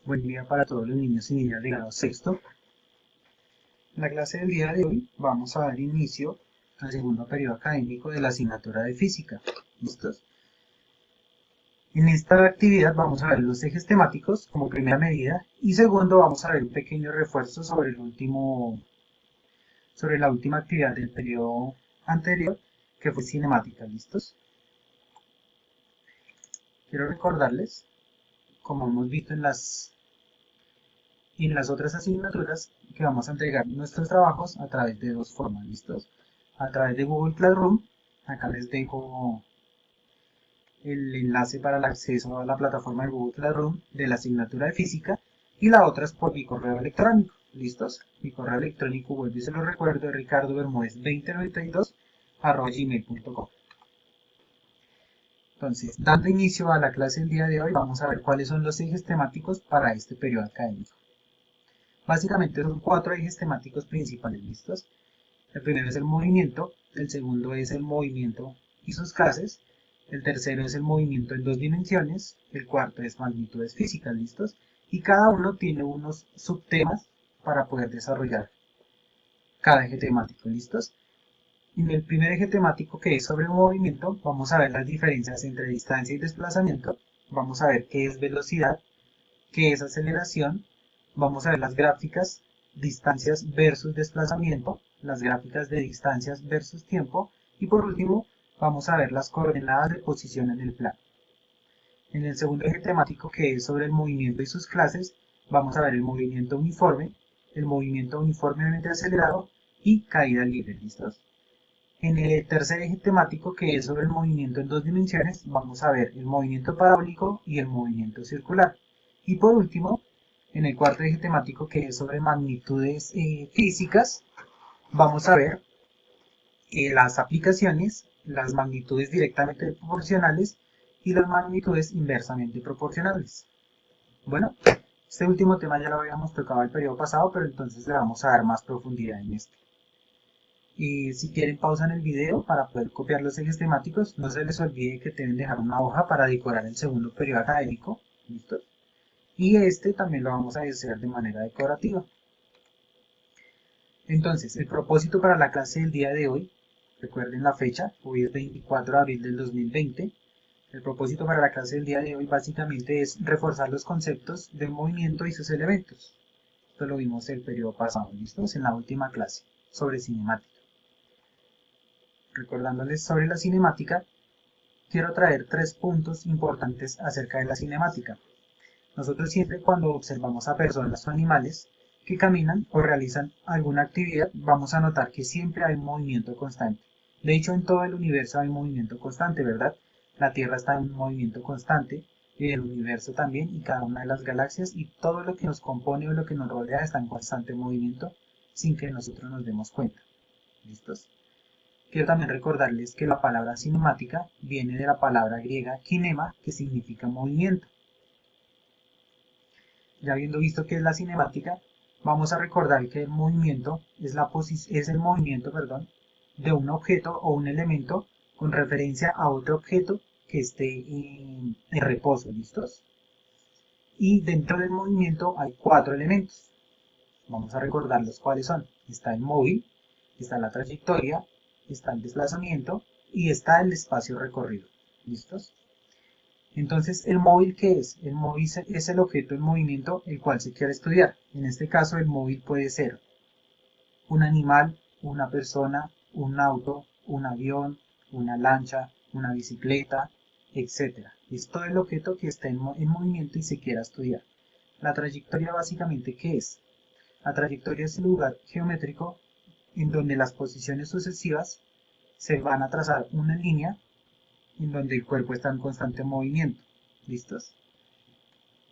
Buen día para todos los niños y niñas de grado sexto. En la clase del día de hoy vamos a dar inicio al segundo periodo académico de la asignatura de física. ¿Listos? En esta actividad vamos a ver los ejes temáticos como primera medida y segundo vamos a ver un pequeño refuerzo sobre la última actividad del periodo anterior que fue cinemática. ¿Listos? Quiero recordarles, como hemos visto en las otras asignaturas, que vamos a entregar nuestros trabajos a través de dos formas. ¿Listos? A través de Google Classroom. Acá les dejo el enlace para el acceso a la plataforma de Google Classroom de la asignatura de física, y la otra es por mi correo electrónico. ¿Listos? Mi correo electrónico, vuelvo y se lo recuerdo, es ricardobermudez2092@gmail.com. Entonces, dando inicio a la clase del día de hoy, vamos a ver cuáles son los ejes temáticos para este periodo académico. Básicamente son 4 ejes temáticos principales. ¿Listos? El primero es el movimiento, el segundo es el movimiento y sus clases, el tercero es el movimiento en 2 dimensiones, el cuarto es magnitudes físicas. ¿Listos? Y cada uno tiene unos subtemas para poder desarrollar cada eje temático. ¿Listos? En el primer eje temático, que es sobre el movimiento, vamos a ver las diferencias entre distancia y desplazamiento, vamos a ver qué es velocidad, qué es aceleración, vamos a ver las gráficas, distancias versus desplazamiento, las gráficas de distancias versus tiempo, y por último vamos a ver las coordenadas de posición en el plano. En el segundo eje temático, que es sobre el movimiento y sus clases, vamos a ver el movimiento uniformemente acelerado y caída libre. ¿Listos? En el tercer eje temático, que es sobre el movimiento en 2 dimensiones, vamos a ver el movimiento parabólico y el movimiento circular. Y por último, en el cuarto eje temático, que es sobre magnitudes físicas, vamos a ver las aplicaciones, las magnitudes directamente proporcionales y las magnitudes inversamente proporcionales. Bueno, este último tema ya lo habíamos tocado el periodo pasado, pero entonces le vamos a dar más profundidad en este. Y si quieren pausan el video para poder copiar los ejes temáticos. No se les olvide que deben dejar una hoja para decorar el segundo periodo académico. ¿Listo? Y este también lo vamos a hacer de manera decorativa. Entonces, el propósito para la clase del día de hoy, recuerden la fecha, hoy es 24 de abril del 2020. El propósito para la clase del día de hoy básicamente es reforzar los conceptos del movimiento y sus elementos. Esto lo vimos el periodo pasado, ¿listos? En la última clase, sobre cinemática. Recordándoles sobre la cinemática, quiero traer 3 puntos importantes acerca de la cinemática. Nosotros siempre, cuando observamos a personas o animales que caminan o realizan alguna actividad, vamos a notar que siempre hay un movimiento constante. De hecho, en todo el universo hay movimiento constante, ¿verdad? La Tierra está en un movimiento constante, y el universo también, y cada una de las galaxias, y todo lo que nos compone o lo que nos rodea está en constante movimiento sin que nosotros nos demos cuenta. ¿Listos? Quiero también recordarles que la palabra cinemática viene de la palabra griega kinema, que significa movimiento. Ya habiendo visto qué es la cinemática, vamos a recordar que el movimiento es el movimiento, de un objeto o un elemento con referencia a otro objeto que esté en reposo. ¿Listos? Y dentro del movimiento hay 4 elementos. Vamos a recordarlos cuáles son. Está el móvil, está la trayectoria, está el desplazamiento y está el espacio recorrido. ¿Listos? Entonces, ¿el móvil qué es? El móvil es el objeto en movimiento el cual se quiere estudiar. En este caso, el móvil puede ser un animal, una persona, un auto, un avión, una lancha, una bicicleta, etc. Es todo el objeto que está en movimiento y se quiera estudiar. La trayectoria básicamente, ¿qué es? La trayectoria es el lugar geométrico en donde las posiciones sucesivas se van a trazar una línea en donde el cuerpo está en constante movimiento. ¿Listos?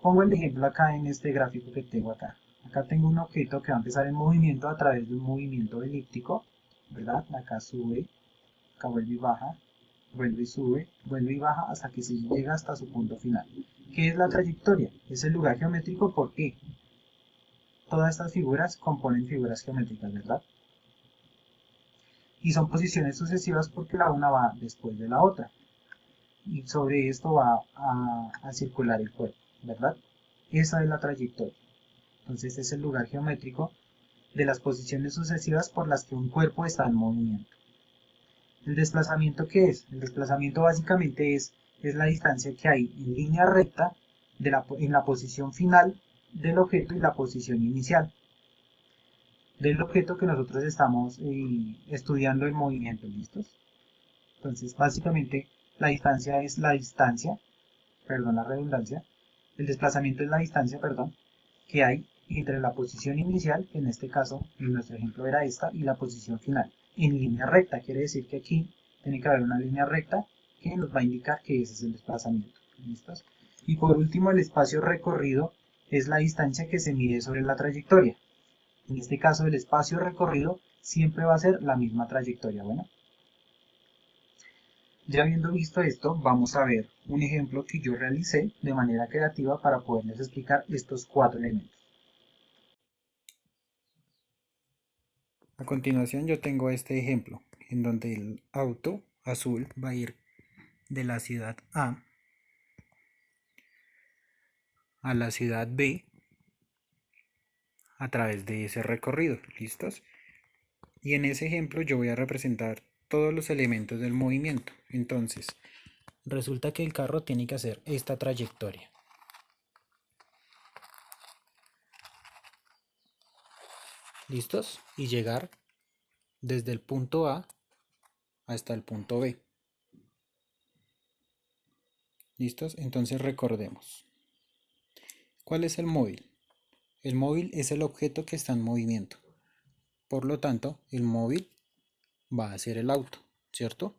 Pongo el ejemplo acá en este gráfico que tengo acá. Acá tengo un objeto que va a empezar en movimiento a través de un movimiento elíptico, ¿verdad? Acá sube, acá vuelve y baja, vuelve y sube, vuelve y baja hasta que se llega hasta su punto final. ¿Qué es la trayectoria? Es el lugar geométrico. ¿Por qué? Todas estas figuras componen figuras geométricas, ¿verdad? Y son posiciones sucesivas porque la una va después de la otra. Y sobre esto va a circular el cuerpo, ¿verdad? esa es la trayectoria. Entonces es el lugar geométrico de las posiciones sucesivas por las que un cuerpo está en movimiento. ¿El desplazamiento qué es? El desplazamiento básicamente es la distancia que hay en línea recta en la posición final del objeto y la posición inicial del objeto que nosotros estamos estudiando en movimiento, ¿listos? Entonces, básicamente, la distancia es la distancia, perdón la redundancia, el desplazamiento es la distancia, perdón, que hay entre la posición inicial, que en este caso, en nuestro ejemplo era esta, y la posición final, en línea recta. Quiere decir que aquí tiene que haber una línea recta que nos va a indicar que ese es el desplazamiento. ¿Listos? Y por último, el espacio recorrido es la distancia que se mide sobre la trayectoria. En este caso, el espacio recorrido siempre va a ser la misma trayectoria. Bueno, ya habiendo visto esto, vamos a ver un ejemplo que yo realicé de manera creativa para poderles explicar estos 4 elementos. A continuación yo tengo este ejemplo, en donde el auto azul va a ir de la ciudad A a la ciudad B a través de ese recorrido. ¿Listos? Y en ese ejemplo yo voy a representar todos los elementos del movimiento. Entonces, resulta que el carro tiene que hacer esta trayectoria. ¿Listos? Y llegar desde el punto A hasta el punto B. ¿Listos? Entonces recordemos. ¿Cuál es el móvil? El móvil es el objeto que está en movimiento. Por lo tanto, el móvil va a ser el auto, ¿cierto?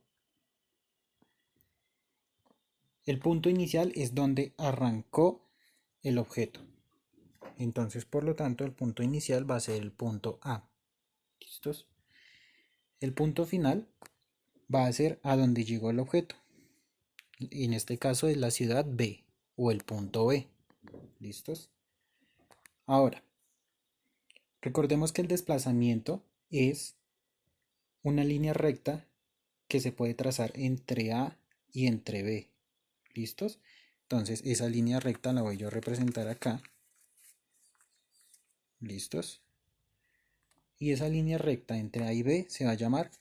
El punto inicial es donde arrancó el objeto. Entonces, por lo tanto, el punto inicial va a ser el punto A. ¿Listos? El punto final va a ser a donde llegó el objeto. En este caso es la ciudad B o el punto B. ¿Listos? Ahora, recordemos que el desplazamiento es una línea recta que se puede trazar entre A y entre B. ¿Listos? Entonces esa línea recta la voy yo a representar acá. ¿Listos? Y esa línea recta entre A y B se va a llamar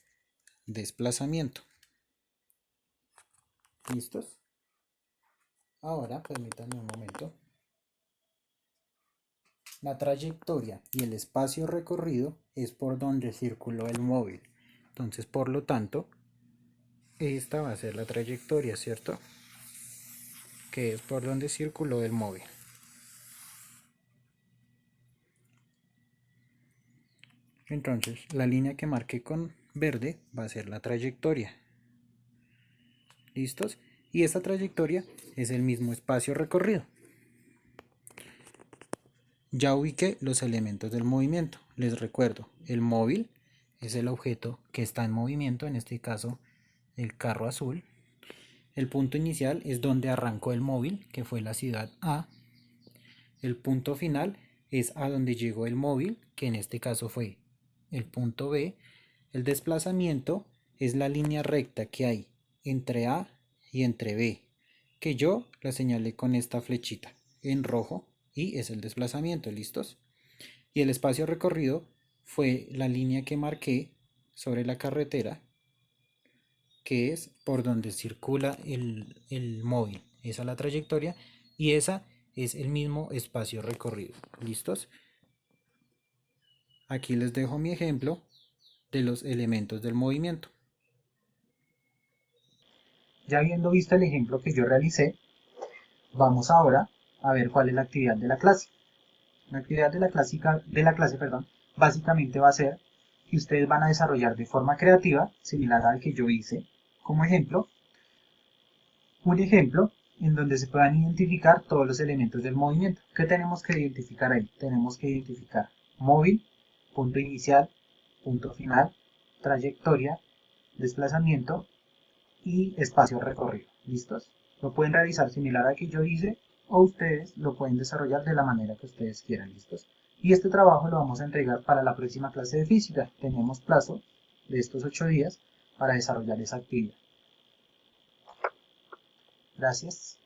desplazamiento. ¿Listos? Ahora, permítanme un momento. La trayectoria y el espacio recorrido es por donde circuló el móvil. Entonces, por lo tanto, esta va a ser la trayectoria, ¿cierto? Que es por donde circuló el móvil. Entonces, la línea que marqué con verde va a ser la trayectoria. ¿Listos? Y esta trayectoria es el mismo espacio recorrido. Ya ubiqué los elementos del movimiento. Les recuerdo, el móvil es el objeto que está en movimiento, en este caso el carro azul. El punto inicial es donde arrancó el móvil, que fue la ciudad A. El punto final es a donde llegó el móvil, que en este caso fue el punto B. El desplazamiento es la línea recta que hay entre A y entre B, que yo la señalé con esta flechita en rojo y es el desplazamiento. ¿Listos? Y el espacio recorrido fue la línea que marqué sobre la carretera, que es por donde circula el móvil. Esa es la trayectoria y esa es el mismo espacio recorrido. ¿Listos? Aquí les dejo mi ejemplo de los elementos del movimiento. Ya habiendo visto el ejemplo que yo realicé, vamos ahora a ver cuál es la actividad de la clase. La actividad de la clase, básicamente va a ser que ustedes van a desarrollar de forma creativa, similar al que yo hice como ejemplo, un ejemplo en donde se puedan identificar todos los elementos del movimiento. ¿Qué tenemos que identificar ahí? Tenemos que identificar móvil, punto inicial, punto final, trayectoria, desplazamiento y espacio recorrido. ¿Listos? Lo pueden realizar similar al que yo hice o ustedes lo pueden desarrollar de la manera que ustedes quieran. ¿Listos? Y este trabajo lo vamos a entregar para la próxima clase de física. Tenemos plazo de estos 8 días para desarrollar esa actividad. Gracias.